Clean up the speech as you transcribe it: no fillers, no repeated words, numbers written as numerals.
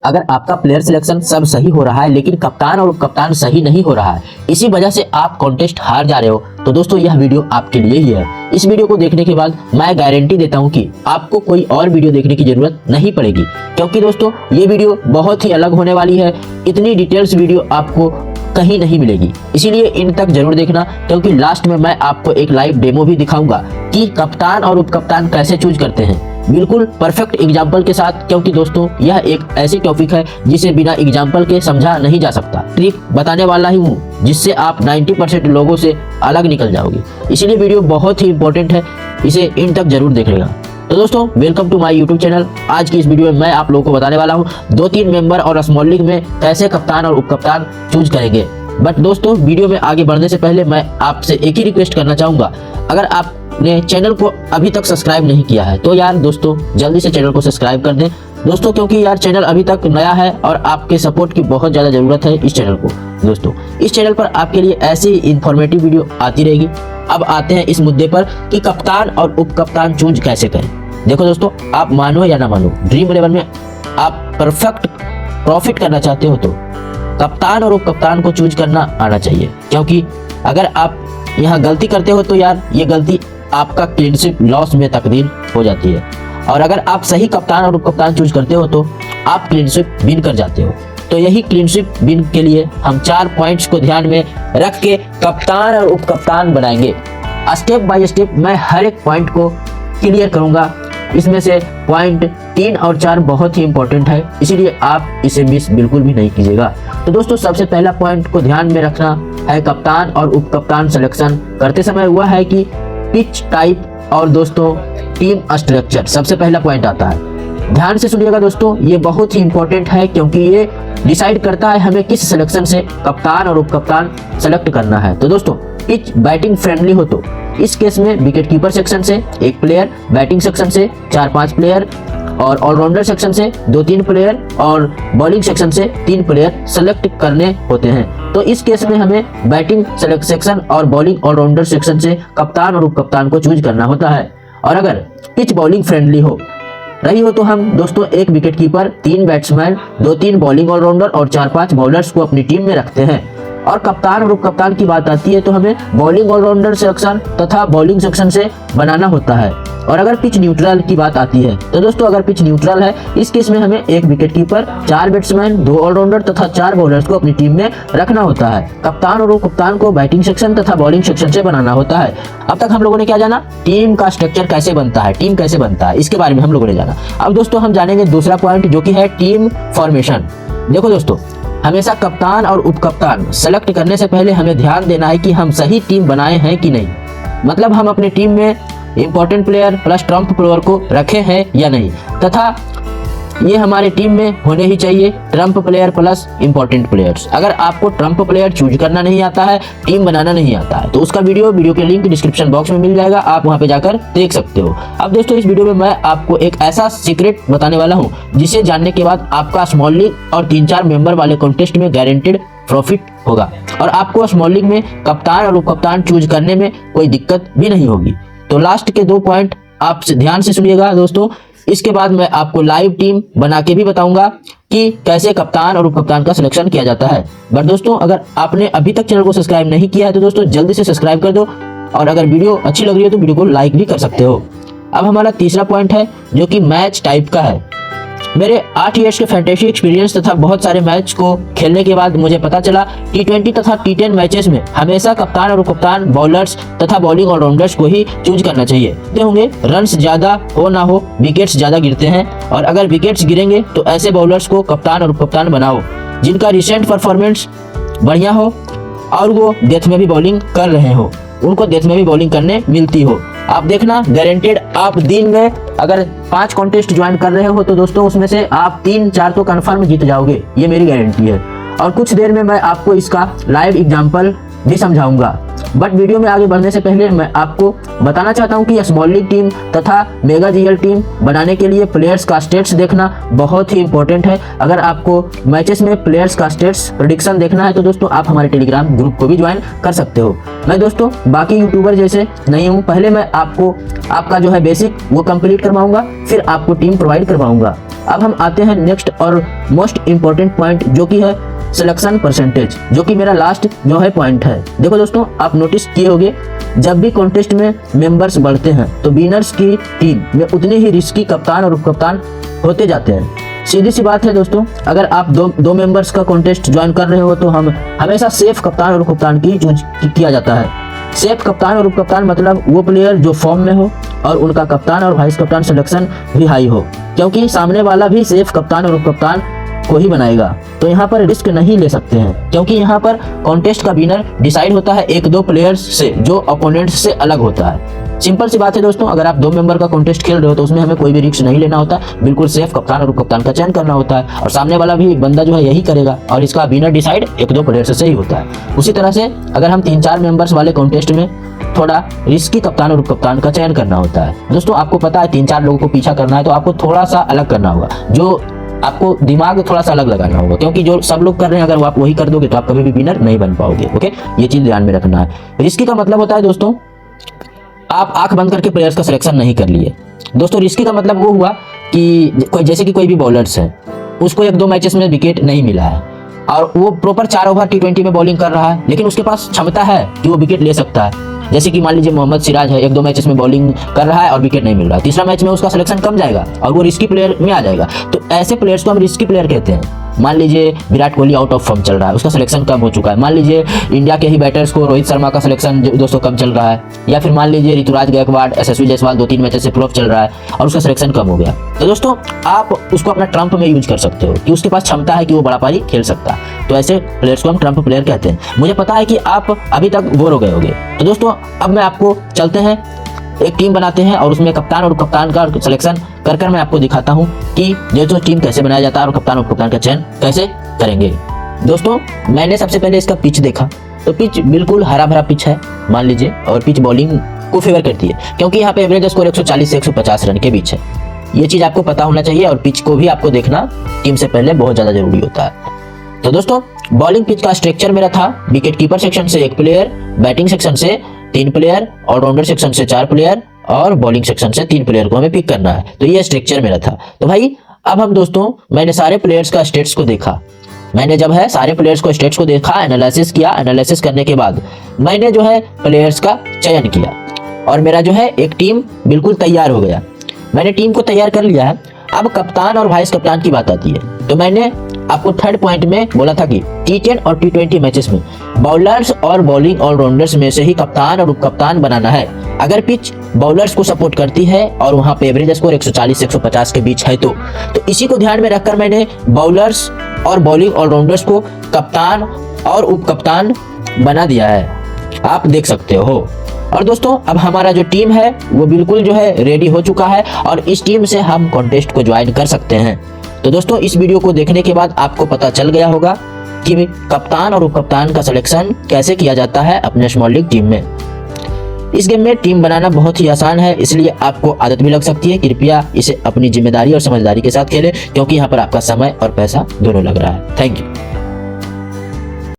अगर आपका player selection सब सही हो रहा है लेकिन कप्तान और उप कप्तान सही नहीं हो रहा है, इसी वजह से आप कॉन्टेस्ट हार जा रहे हो, तो दोस्तों यह वीडियो आपके लिए ही है। इस वीडियो को देखने के बाद मैं गारंटी देता हूं कि आपको कोई और वीडियो देखने की जरूरत नहीं पड़ेगी, क्योंकि दोस्तों ये वीडियो बहुत ही अलग होने वाली है। इतनी डिटेल्स वीडियो आपको कहीं नहीं मिलेगी, इसीलिए इन तक जरूर देखना, क्योंकि लास्ट में मैं आपको एक लाइव डेमो भी दिखाऊंगा कि कप्तान और उप कप्तान कैसे चूज करते हैं, बिल्कुल परफेक्ट एग्जाम्पल के साथ। क्योंकि दोस्तों यह एक ऐसी टॉपिक है जिसे बिना एग्जाम्पल के समझा नहीं जा सकता। ट्रिक बताने वाला ही हूँ जिससे आप 90% लोगों से अलग निकल जाओगे, इसीलिए वीडियो बहुत ही इंपॉर्टेंट है, इसे इन तक जरूर देखिएगा। तो दोस्तों welcome to my YouTube channel. आज की इस वीडियो में मैं आप लोगों को बताने वाला हूँ 2-3 मेंबर और स्मॉल लीग में कैसे कप्तान और उप कप्तान चूज करेंगे। बट दोस्तों वीडियो में आगे बढ़ने से पहले मैं आपसे एक ही रिक्वेस्ट करना चाहूंगा, अगर आपने चैनल को अभी तक सब्सक्राइब नहीं किया है तो यार दोस्तों जल्दी से चैनल को सब्सक्राइब कर दें दोस्तों, क्योंकि यार चैनल अभी तक नया है और आपके सपोर्ट की बहुत ज़्यादा ज़रूरत है इस चैनल को। दोस्तों इस चैनल पर आपके लिए ऐसी इन्फॉर्मेटिव वीडियो आती रहेगी। अब आते हैं इस मुद्दे पर कि कप्तान और उप कप्तान चूज कैसे करें। देखो दोस्तों, आप मानो या ना मानो, ड्रीम 11 में आप परफेक्ट प्रॉफिट करना चाहते हो तो कप्तान और उप कप्तान को चूज करना आना चाहिए, क्योंकि अगर आप यहाँ गलती करते हो तो यार ये गलती आपका क्लीनशिप लॉस में तब्दील हो जाती है, और अगर आप सही कप्तान और उप कप्तान चूज करते हो तो आप क्लीनशिप विन कर जाते हो। तो यही क्लीनशिप विन के लिए हम 4 पॉइंट्स को ध्यान में रख के कप्तान और उप कप्तान बनाएंगे। स्टेप बाय स्टेप मैं हर एक पॉइंट को क्लियर करूंगा। इसमें से पॉइंट 3 और 4 बहुत ही इंपॉर्टेंट है, इसीलिए आप इसे मिस बिल्कुल भी नहीं कीजिएगा। तो दोस्तों सबसे पहला पॉइंट को ध्यान में रखना है कप्तान और उप कप्तान सिलेक्शन करते समय हुआ है कि पिच टाइप और दोस्तों टीम स्ट्रक्चर सबसे पहला पॉइंट आता है। ध्यान से सुनिएगा दोस्तों, ये बहुत ही इंपॉर्टेंट है, क्योंकि ये डिसाइड करता है हमें किस सिलेक्शन से कप्तान और उप कप्तान सेलेक्ट करना है। तो दोस्तों पिच बैटिंग फ्रेंडली हो तो इस केस में विकेट कीपर सेक्शन से 1 प्लेयर, बैटिंग सेक्शन से 4-5 प्लेयर और ऑलराउंडर सेक्शन से 2-3 प्लेयर और बॉलिंग सेक्शन से 3 प्लेयर सेलेक्ट करने होते हैं। तो इस केस में हमें बैटिंग सेक्शन और बॉलिंग ऑलराउंडर सेक्शन से कप्तान और उप कप्तान को चूज करना होता है। और अगर पिच बॉलिंग फ्रेंडली रही हो तो हम दोस्तों 1 wicket keeper, 3 batsman, 2-3 bowling allrounder और 4-5 बॉलर्स को अपनी टीम में रखते हैं। और कप्तान और उप कप्तान की बात आती है तो हमें बॉलिंग ऑलराउंडर सेक्शन तथा बॉलिंग सेक्शन से बनाना होता है। और अगर पिच न्यूट्रल की बात आती है तो दोस्तों अगर पिच न्यूट्रल है इस केस में हमें 1 विकेट कीपर, 4 बैट्समैन, 2 ऑलराउंडर तथा 4 बॉलर्स को अपनी टीम में रखना होता है। कप्तान और उप कप्तान को बैटिंग सेक्शन तथा बॉलिंग सेक्शन से बनाना होता है। अब तक हम लोगों ने क्या जाना, टीम का स्ट्रक्चर कैसे बनता है, टीम कैसे बनता है, इसके बारे में हम लोगों ने जाना। अब दोस्तों हम जानेंगे दूसरा पॉइंट, जो कि है टीम फॉर्मेशन। देखो दोस्तों, हमेशा कप्तान और उप कप्तान सेलेक्ट करने से पहले हमें ध्यान देना है कि हम सही टीम बनाए हैं कि नहीं, मतलब हम अपनी टीम में important player plus Trump player को रखे हैं या नहीं, तथा ये हमारे टीम में होने ही चाहिए Trump player plus important players. अगर आपको ट्रम्प प्लेयर चूज करना नहीं आता है, टीम बनाना नहीं आता है, तो उसका वीडियो के लिंक डिस्क्रिप्शन बॉक्स में मिल जाएगा, आप वहां पे जाकर देख सकते हो। अब दोस्तों इस वीडियो में मैं आपको एक ऐसा सीक्रेट बताने वाला हूँ जिसे जानने के बाद आपका स्मॉल लीग और 3-4 मेंबर वाले कॉन्टेस्ट में गारंटेड प्रॉफिट होगा, और आपको स्मॉल लीग में कप्तान और उप कप्तान चूज करने में कोई दिक्कत भी नहीं होगी। तो लास्ट के 2 पॉइंट आप ध्यान से सुनिएगा दोस्तों। इसके बाद मैं आपको लाइव टीम बना के भी बताऊंगा कि कैसे कप्तान और उप कप्तान का सिलेक्शन किया जाता है। बट दोस्तों अगर आपने अभी तक चैनल को सब्सक्राइब नहीं किया है तो दोस्तों जल्दी से सब्सक्राइब कर दो, और अगर वीडियो अच्छी लग रही है तो वीडियो को लाइक भी कर सकते हो। अब हमारा तीसरा पॉइंट है जो कि मैच टाइप का है। मेरे 8 इयर्स के फैंटेसी एक्सपीरियंस तथा बहुत सारे मैच को खेलने के बाद मुझे पता चला T20 तथा T10 मैचेस में हमेशा कप्तान और उप कप्तान, बॉलर्स तथा बॉलिंग ऑलराउंडर्स को ही चूज करना चाहिए। होंगे रन्स ज्यादा हो ना हो, विकेट्स ज्यादा गिरते हैं, और अगर विकेट्स गिरेंगे तो ऐसे बॉलर्स को कप्तान और उप कप्तान बनाओ जिनका रिसेंट परफॉर्मेंस बढ़िया हो और वो डेथ में भी बॉलिंग कर रहे हो, उनको डेथ में भी बॉलिंग करने मिलती हो। आप देखना गारंटेड आप दिन में अगर 5 कॉन्टेस्ट ज्वाइन कर रहे हो तो दोस्तों उसमें से आप 3-4 तो कंफर्म जीत जाओगे, ये मेरी गारंटी है। और कुछ देर में मैं आपको इसका लाइव एग्जांपल भी समझाऊंगा। बट वीडियो में आगे बढ़ने से पहले मैं आपको बताना चाहता हूं कि स्मॉल लीग टीम तथा मेगा जीएल टीम बनाने के लिए प्लेयर्स का स्टेट्स देखना बहुत ही इंपॉर्टेंट है। अगर आपको मैचेस में प्लेयर्स का स्टेट्स प्रेडिक्शन देखना है तो दोस्तों आप हमारे टेलीग्राम ग्रुप को भी ज्वाइन कर सकते हो। मैं दोस्तों बाकी यूट्यूबर जैसे नहीं हूँ, पहले मैं आपको आपका जो है बेसिक वो कंप्लीट करवाऊंगा, फिर आपको टीम प्रोवाइड करवाऊंगा। अब हम आते हैं नेक्स्ट और मोस्ट इम्पोर्टेंट पॉइंट, जो कि है सिलेक्शन परसेंटेज, जो कि मेरा लास्ट जो है पॉइंट है। देखो दोस्तों, आप नोटिस किए होंगे, जब भी कॉन्टेस्ट में मेंबर्स बढ़ते हैं तो विनर्स की टीम में उतने ही रिस्की कप्तान और उप कप्तान होते जाते हैं। सीधी सी बात है दोस्तों, अगर आप दो मेंबर्स का कॉन्टेस्ट ज्वाइन कर रहे हो तो हम हमेशा सेफ कप्तान और उप कप्तान की चूज किया जाता है। सेफ कप्तान और उप कप्तान मतलब वो प्लेयर जो फॉर्म में हो और उनका कप्तान और वाइस कप्तान सिलेक्शन भी हाई हो, क्योंकि सामने वाला भी सेफ कप्तान और उप कप्तान को ही बनाएगा। तो यहाँ पर रिस्क नहीं ले सकते हैं, क्योंकि यहाँ पर कॉन्टेस्ट का विनर डिसाइड होता है 1-2 प्लेयर्स से जो अपोनेंट से अलग होता है। सिंपल सी बात है दोस्तों, अगर आप 2 मेंबर का कॉन्टेस्ट खेल रहे हो तो उसमें हमें कोई भी रिस्क नहीं लेना होता, बिल्कुल सेफ कप्तान और उप कप्तान का चयन करना होता है, और सामने वाला भी बंदा जो है यही करेगा, और इसका विनर डिसाइड 1-2 प्लेयर से ही होता है। उसी तरह से अगर हम 3-4 मेंबर्स वाले कॉन्टेस्ट में थोड़ा रिस्की कप्तान और उप कप्तान का चयन करना होता है। दोस्तों आपको पता है 3-4 लोगों को पीछा करना है तो आपको थोड़ा सा अलग करना होगा, जो आपको दिमाग थोड़ा सा अलग लगाना होगा, क्योंकि जो सब लोग कर रहे हैं अगर आप वही कर दोगे तो आप कभी भी विनर नहीं बन पाओगे। ओके, ये चीज ध्यान में रखना है। रिस्की का मतलब होता है दोस्तों, आप आंख बंद करके प्लेयर्स का सिलेक्शन नहीं कर लिए। दोस्तों रिस्की का मतलब वो हुआ कि जैसे कि कोई भी बॉलर्स है, उसको 1-2 मैचेस में विकेट नहीं मिला है और वो प्रॉपर 4 ओवर T20 में बॉलिंग कर रहा है, लेकिन उसके पास क्षमता है कि वो विकेट ले सकता है। जैसे कि मान लीजिए मोहम्मद सिराज है, 1-2 मैचेस में बॉलिंग कर रहा है और विकेट नहीं मिल रहा है, तीसरा मैच में उसका सिलेक्शन कम जाएगा और वो रिस्की प्लेयर में आ जाएगा। तो ऐसे प्लेयर्स को हम रिस्की प्लेयर कहते हैं। मान लीजिए Virat Kohli out of form चल रहा है, उसका सिलेक्शन कम हो चुका है। मान लीजिए इंडिया के ही बैटर्स को रोहित शर्मा का सिलेक्शन दोस्तों कम चल रहा है, या फिर मान लीजिए ऋतुराज गायकवाड़, यशस्वी जायसवाल 2-3 मैचेस से फ्लॉप चल रहा है और उसका सिलेक्शन कम हो गया। तो दोस्तों आप उसको अपना ट्रम्प में यूज कर सकते हो कि उसके पास क्षमता है कि वो बड़ा पारी खेल सकता है। तो ऐसे प्लेयर्स को हम ट्रम्प प्लेयर कहते हैं। मुझे पता है कि आप अभी तक बोर हो गए होंगे, तो दोस्तों अब मैं आपको चलते हैं एक टीम बनाते हैं और उसमें कप्तान और कप्तान का सिलेक्शन कर मैं आपको दिखाता हूं कि जो टीम कैसे बनाया जाता है और कप्तान और कप्तान का चयन कैसे करेंगे। दोस्तों मैंने सबसे पहले इसका पिच देखा, तो पिच बिल्कुल हरा भरा पिच है मान लीजिए, और पिच बॉलिंग को फेवर करती है, क्योंकि यहाँ पे एवरेज स्कोर 140 से 150 रन के बीच है। ये चीज आपको पता होना चाहिए, और पिच को भी आपको देखना टीम से पहले बहुत ज्यादा जरूरी होता है। तो दोस्तों बॉलिंग पिच का स्ट्रक्चर मेरा था, विकेट कीपर सेक्शन से 1 प्लेयर, बैटिंग सेक्शन से 3 प्लेयर, ऑलराउंडर सेक्शन से 4 प्लेयर और बॉलिंग सेक्शन से 3 प्लेयर को हमें पिक करना है। तो ये स्ट्रक्चर मेरा था। तो भाई अब हम दोस्तों, मैंने सारे प्लेयर्स का स्टेट्स को देखा, मैंने जब है सारे प्लेयर्स को स्टेट्स को देखा, एनालिसिस किया, एनालिसिस करने के बाद मैंने जो है प्लेयर्स का चयन किया और मेरा जो है एक टीम बिल्कुल तैयार हो गया। मैंने टीम को तैयार कर लिया है। अब कप्तान और वाइस कप्तान की बात आती है, तो मैंने आपको थर्ड पॉइंट में बोला था कि T10 और T20 मैचेस में बॉलर्स और बॉलिंग ऑलराउंडर्स में से ही कप्तान और उप कप्तान बनाना है। अगर पिच बॉलर्स को सपोर्ट करती है और वहां पे एवरेज स्कोर 140 से 150 के बीच है तो इसी को ध्यान में रखकर मैंने बॉलर्स और बॉलिंग ऑलराउंडर्स को कप्तान और उप कप्तान बना दिया है, आप देख सकते हो। और दोस्तों अब हमारा जो टीम है वो बिल्कुल जो है रेडी हो चुका है और इस टीम से हम कॉन्टेस्ट को ज्वाइन कर सकते हैं। तो दोस्तों इस वीडियो को देखने के बाद आपको पता चल गया होगा कि कप्तान और उप कप्तान का सिलेक्शन कैसे किया जाता है अपने स्मॉल लीग टीम में। इस गेम में टीम बनाना बहुत ही आसान है, इसलिए आपको आदत भी लग सकती है। कृपया इसे अपनी जिम्मेदारी और समझदारी के साथ खेलें, क्योंकि यहाँ पर आपका समय और पैसा दोनों लग रहा है। Thank you.